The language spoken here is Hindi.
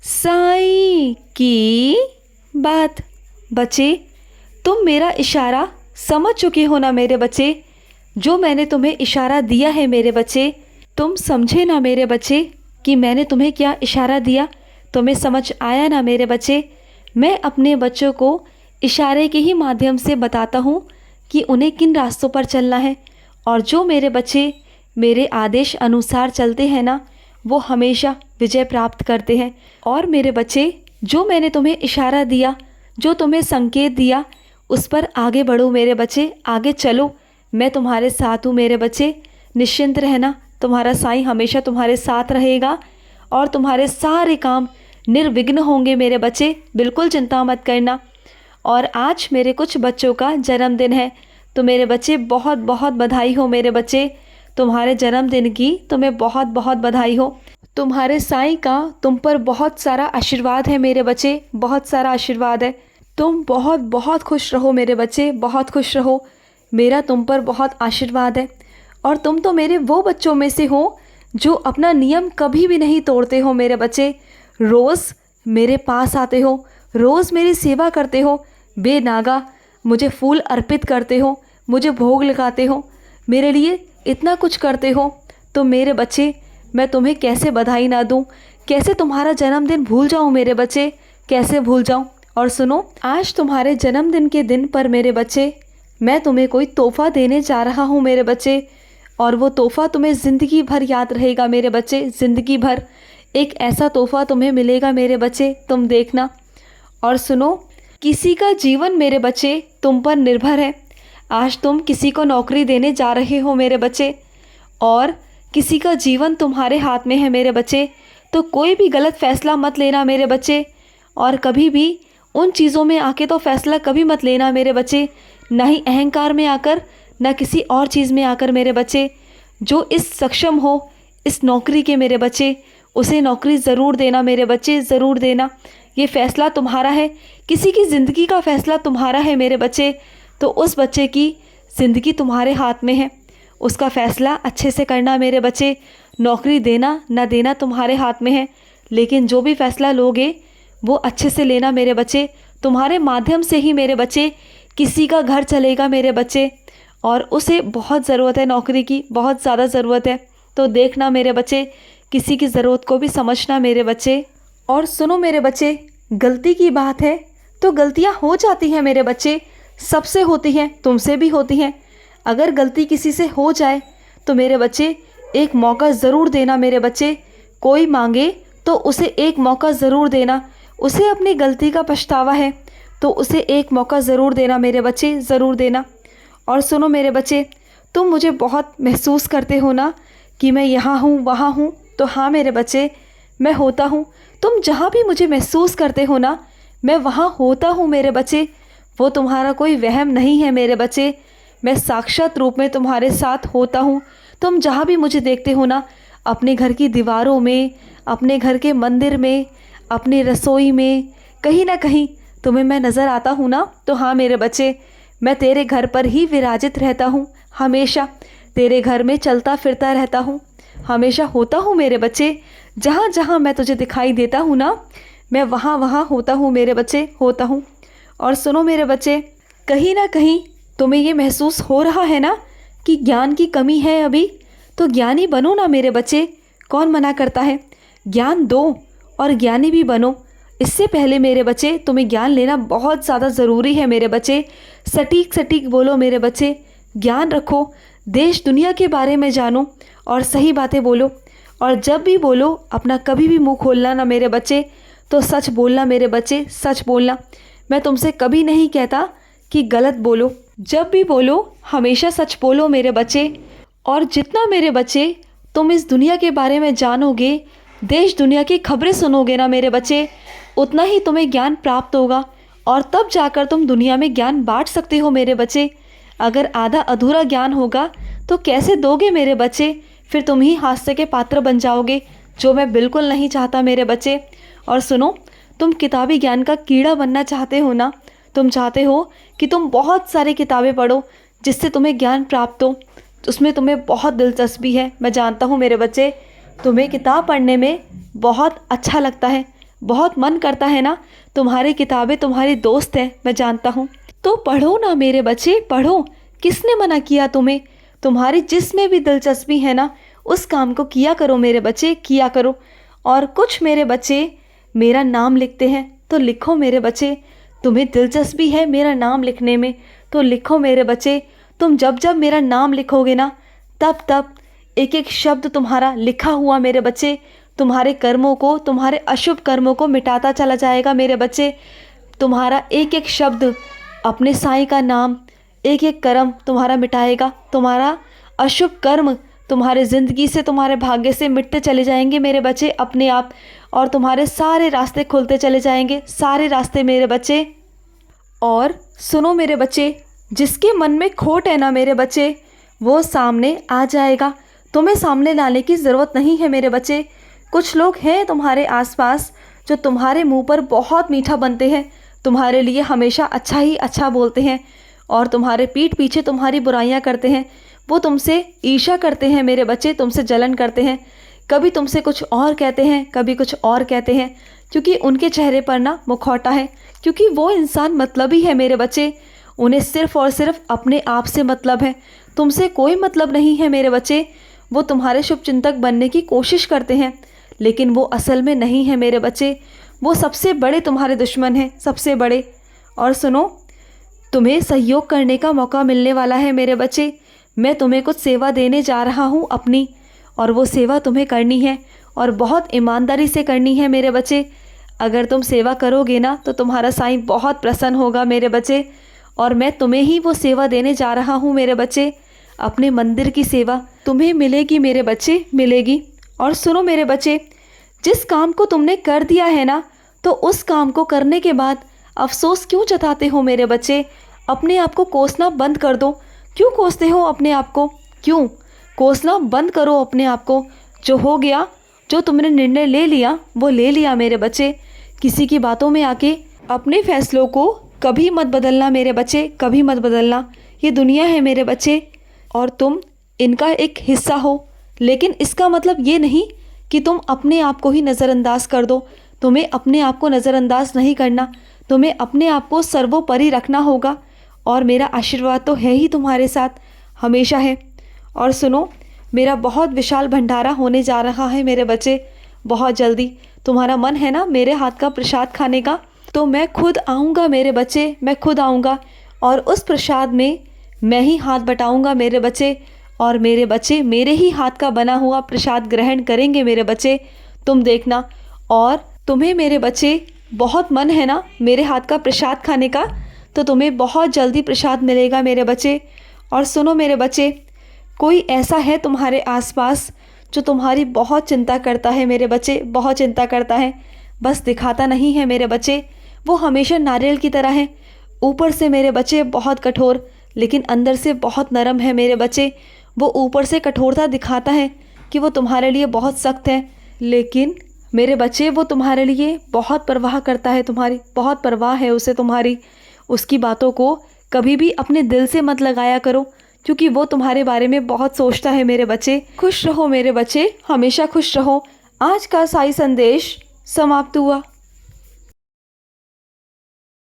साईं की बात। बच्चे, तुम मेरा इशारा समझ चुके हो ना मेरे बच्चे। जो मैंने तुम्हें इशारा दिया है मेरे बच्चे, तुम समझे ना मेरे बच्चे कि मैंने तुम्हें क्या इशारा दिया। तुम्हें समझ आया ना मेरे बच्चे। मैं अपने बच्चों को इशारे के ही माध्यम से बताता हूँ कि उन्हें किन रास्तों पर चलना है, और जो मेरे बच्चे मेरे आदेश अनुसार चलते हैं ना, वो हमेशा विजय प्राप्त करते हैं। और मेरे बच्चे, जो मैंने तुम्हें इशारा दिया, जो तुम्हें संकेत दिया, उस पर आगे बढ़ो मेरे बच्चे, आगे चलो। मैं तुम्हारे साथ हूँ मेरे बच्चे, निश्चिंत रहना। तुम्हारा साईं हमेशा तुम्हारे साथ रहेगा और तुम्हारे सारे काम निर्विघ्न होंगे मेरे बच्चे, बिल्कुल चिंता मत करना। और आज मेरे कुछ बच्चों का जन्मदिन है, तो मेरे बच्चे बहुत बहुत बधाई हो मेरे बच्चे। तुम्हारे जन्मदिन की तुम्हें बहुत बहुत बधाई हो। तुम्हारे साईं का तुम पर बहुत सारा आशीर्वाद है मेरे बच्चे, बहुत सारा आशीर्वाद है। तुम बहुत बहुत खुश रहो मेरे बच्चे, बहुत खुश रहो। मेरा तुम पर बहुत आशीर्वाद है। और तुम तो मेरे वो बच्चों में से हो जो अपना नियम कभी भी नहीं तोड़ते हो मेरे बच्चे। रोज़ मेरे पास आते हो, रोज़ मेरी सेवा करते हो, बेनागा मुझे फूल अर्पित करते हो, मुझे भोग लगाते हो, मेरे लिए इतना कुछ करते हो। तो मेरे बच्चे, मैं तुम्हें कैसे बधाई ना दूं, कैसे तुम्हारा जन्मदिन भूल जाऊं मेरे बच्चे, कैसे भूल जाऊं। और सुनो, आज तुम्हारे जन्मदिन के दिन पर मेरे बच्चे, मैं तुम्हें कोई तोहफ़ा देने जा रहा हूं मेरे बच्चे, और वो तोहफ़ा तुम्हें ज़िंदगी भर याद रहेगा मेरे बच्चे, ज़िंदगी भर। एक ऐसा तोहफ़ा तुम्हें मिलेगा मेरे बच्चे, तुम देखना। और सुनो, किसी का जीवन मेरे बच्चे तुम पर निर्भर है। आज तुम किसी को नौकरी देने जा रहे हो मेरे बच्चे, और किसी का जीवन तुम्हारे हाथ में है मेरे बच्चे। तो कोई भी गलत फैसला मत लेना मेरे बच्चे, और कभी भी उन चीज़ों में आके तो फैसला कभी मत लेना मेरे बच्चे, ना ही अहंकार में आकर, ना किसी और चीज़ में आकर मेरे बच्चे। जो इस सक्षम हो इस नौकरी के मेरे बच्चे, उसे नौकरी ज़रूर देना मेरे बच्चे, ज़रूर देना। ये फ़ैसला तुम्हारा है, किसी की ज़िंदगी का फ़ैसला तुम्हारा है मेरे बच्चे। तो उस बच्चे की ज़िंदगी तुम्हारे हाथ में है, उसका फ़ैसला अच्छे से करना मेरे बच्चे। नौकरी देना ना देना तुम्हारे हाथ में है, लेकिन जो भी फ़ैसला लोगे वो अच्छे से लेना मेरे बच्चे। तुम्हारे माध्यम से ही मेरे बच्चे किसी का घर चलेगा मेरे बच्चे, और उसे बहुत ज़रूरत है नौकरी की, बहुत ज़्यादा ज़रूरत है। तो देखना मेरे बच्चे, किसी की ज़रूरत को भी समझना मेरे बच्चे। और सुनो मेरे बच्चे, गलती की बात है तो गलतियां हो जाती हैं मेरे बच्चे, सबसे होती हैं, तुमसे भी होती हैं। अगर गलती किसी से हो जाए तो मेरे बच्चे एक मौका ज़रूर देना मेरे बच्चे। कोई मांगे तो उसे एक मौका ज़रूर देना। उसे अपनी गलती का पछतावा है तो उसे एक मौका ज़रूर देना मेरे बच्चे, ज़रूर देना। और सुनो मेरे बच्चे, तुम मुझे बहुत महसूस करते हो ना कि मैं यहाँ हूँ वहाँ हूँ। तो हाँ मेरे बच्चे, मैं होता हूँ। तुम जहाँ भी मुझे महसूस करते हो ना, मैं वहाँ होता हूँ मेरे बच्चे। वो तुम्हारा कोई वहम नहीं है मेरे बच्चे, मैं साक्षात रूप में तुम्हारे साथ होता हूँ। तुम जहाँ भी मुझे देखते हो ना, अपने घर की दीवारों में, अपने घर के मंदिर में, अपनी रसोई में, कहीं ना कहीं तुम्हें मैं नज़र आता हूँ ना। तो हाँ मेरे बच्चे, मैं तेरे घर पर ही विराजित रहता हूँ, हमेशा तेरे घर में चलता फिरता रहता हूँ, हमेशा होता हूँ मेरे बच्चे। जहाँ जहाँ मैं तुझे दिखाई देता हूँ ना, मैं वहाँ वहाँ होता हूँ मेरे बच्चे, होता हूँ। और सुनो मेरे बच्चे, कहीं ना कहीं तुम्हें ये महसूस हो रहा है ना कि ज्ञान की कमी है अभी, तो ज्ञानी बनो ना मेरे बच्चे, कौन मना करता है। ज्ञान दो और ज्ञानी भी बनो। इससे पहले मेरे बच्चे तुम्हें ज्ञान लेना बहुत ज़्यादा ज़रूरी है मेरे बच्चे। सटीक सटीक बोलो मेरे बच्चे, ज्ञान रखो, देश दुनिया के बारे में जानो और सही बातें बोलो। और जब भी बोलो अपना कभी भी मुंह खोलना ना मेरे बच्चे, तो सच बोलना मेरे बच्चे, सच बोलना। मैं तुमसे कभी नहीं कहता कि गलत बोलो, जब भी बोलो हमेशा सच बोलो मेरे बच्चे। और जितना मेरे बच्चे तुम इस दुनिया के बारे में जानोगे, देश दुनिया की खबरें सुनोगे ना मेरे बच्चे, उतना ही तुम्हें ज्ञान प्राप्त होगा, और तब जाकर तुम दुनिया में ज्ञान बांट सकते हो मेरे बच्चे। अगर आधा अधूरा ज्ञान होगा तो कैसे दोगे मेरे बच्चे, फिर तुम ही हास्य के पात्र बन जाओगे, जो मैं बिल्कुल नहीं चाहता मेरे बच्चे। और सुनो, तुम किताबी ज्ञान का कीड़ा बनना चाहते हो ना, तुम चाहते हो कि तुम बहुत सारी किताबें पढ़ो जिससे तुम्हें ज्ञान प्राप्त हो, उसमें तुम्हें बहुत दिलचस्पी है, मैं जानता हूँ मेरे बच्चे। तुम्हें किताब पढ़ने में बहुत अच्छा लगता है, बहुत मन करता है ना, तुम्हारी किताबें तुम्हारी दोस्त है, मैं जानता हूँ। तो पढ़ो ना मेरे बच्चे, पढ़ो। किसने मना किया तुम्हें? तुम्हारी जिसमें भी दिलचस्पी है ना, उस काम को किया करो मेरे बच्चे, किया करो। और कुछ मेरे बच्चे मेरा नाम लिखते हैं तो लिखो मेरे बच्चे। तुम्हें दिलचस्पी है मेरा नाम लिखने में तो लिखो मेरे बच्चे। तुम जब जब मेरा नाम लिखोगे ना, तब तब एक एक शब्द तुम्हारा लिखा हुआ मेरे बच्चे तुम्हारे कर्मों को, तुम्हारे अशुभ कर्मों को मिटाता चला जाएगा मेरे बच्चे। तुम्हारा एक एक शब्द, अपने साईं का नाम, एक एक कर्म तुम्हारा मिटाएगा। तुम्हारा अशुभ कर्म तुम्हारे ज़िंदगी से, तुम्हारे भाग्य से मिटते चले जाएंगे मेरे बच्चे अपने आप। और तुम्हारे सारे रास्ते खुलते चले जाएंगे, सारे रास्ते मेरे बच्चे। और सुनो मेरे बच्चे, जिसके मन में खोट है ना मेरे बच्चे, वो सामने आ जाएगा। तुम्हें सामने लाने की ज़रूरत नहीं है मेरे बच्चे। कुछ लोग हैं तुम्हारे आसपास जो तुम्हारे मुंह पर बहुत मीठा बनते हैं, तुम्हारे लिए हमेशा अच्छा ही अच्छा बोलते हैं और तुम्हारे पीठ पीछे तुम्हारी बुराइयां करते हैं। वो तुमसे ईर्ष्या करते हैं मेरे बच्चे, तुमसे जलन करते हैं। कभी तुमसे कुछ और कहते हैं, कभी कुछ और कहते हैं, क्योंकि उनके चेहरे पर ना मुखौटा है, क्योंकि वो इंसान मतलबी है मेरे बच्चे। उन्हें सिर्फ़ और सिर्फ अपने आप से मतलब है, तुमसे कोई मतलब नहीं है मेरे बच्चे। वो तुम्हारे शुभचिंतक बनने की कोशिश करते हैं, लेकिन वो असल में नहीं है मेरे बच्चे। वो सबसे बड़े तुम्हारे दुश्मन हैं, सबसे बड़े। और सुनो, तुम्हें सहयोग करने का मौका मिलने वाला है मेरे बच्चे। मैं तुम्हें कुछ सेवा देने जा रहा हूँ अपनी, और वो सेवा तुम्हें करनी है और बहुत ईमानदारी से करनी है मेरे बच्चे। अगर तुम सेवा करोगे ना तो तुम्हारा साईं बहुत प्रसन्न होगा मेरे बच्चे। और मैं तुम्हें ही वो सेवा देने जा रहा हूँ मेरे बच्चे, अपने मंदिर की सेवा तुम्हें मिलेगी मेरे बच्चे, मिलेगी। और सुनो मेरे बच्चे, जिस काम को तुमने कर दिया है ना, तो उस काम को करने के बाद अफसोस क्यों जताते हो मेरे बच्चे? अपने आप को कोसना बंद कर दो। क्यों कोसते हो अपने आप को? क्यों? कोसना बंद करो अपने आप को। जो हो गया, जो तुमने निर्णय ले लिया, वो ले लिया मेरे बच्चे। किसी की बातों में आके अपने फैसलों को कभी मत बदलना मेरे बच्चे, कभी मत बदलना। ये दुनिया है मेरे बच्चे और तुम इनका एक हिस्सा हो, लेकिन इसका मतलब ये नहीं कि तुम अपने आप को ही नज़रअंदाज कर दो। तुम्हें अपने आप को नज़रअंदाज नहीं करना, तुम्हें अपने आप को सर्वोपरि रखना होगा। और मेरा आशीर्वाद तो है ही तुम्हारे साथ, हमेशा है। और सुनो, मेरा बहुत विशाल भंडारा होने जा रहा है मेरे बच्चे, बहुत जल्दी। तुम्हारा मन है ना मेरे हाथ का प्रसाद खाने का, तो मैं खुद आऊँगा मेरे बच्चे, मैं खुद आऊँगा और उस प्रसाद में मैं ही हाथ बटाऊँगा मेरे बच्चे। और मेरे बच्चे मेरे ही हाथ का बना हुआ प्रसाद ग्रहण करेंगे मेरे बच्चे, तुम देखना। और तुम्हें मेरे बच्चे बहुत मन है ना मेरे हाथ का प्रसाद खाने का, तो तुम्हें बहुत जल्दी प्रसाद मिलेगा मेरे बच्चे। और सुनो मेरे बच्चे, कोई ऐसा है तुम्हारे आसपास जो तुम्हारी बहुत चिंता करता है मेरे बच्चे, बहुत चिंता करता है, बस दिखाता नहीं है मेरे बच्चे। वो हमेशा नारियल की तरह है, ऊपर से मेरे बच्चे बहुत कठोर, लेकिन अंदर से बहुत नरम है मेरे बच्चे। वो ऊपर से कठोरता दिखाता है कि वो तुम्हारे लिए बहुत सख्त है, लेकिन मेरे बच्चे वो तुम्हारे लिए बहुत परवाह करता है, तुम्हारी बहुत परवाह है उसे तुम्हारी। उसकी बातों को कभी भी अपने दिल से मत लगाया करो, क्योंकि वो तुम्हारे बारे में बहुत सोचता है मेरे बच्चे। खुश रहो मेरे बच्चे, हमेशा खुश रहो। आज का साई संदेश समाप्त हुआ।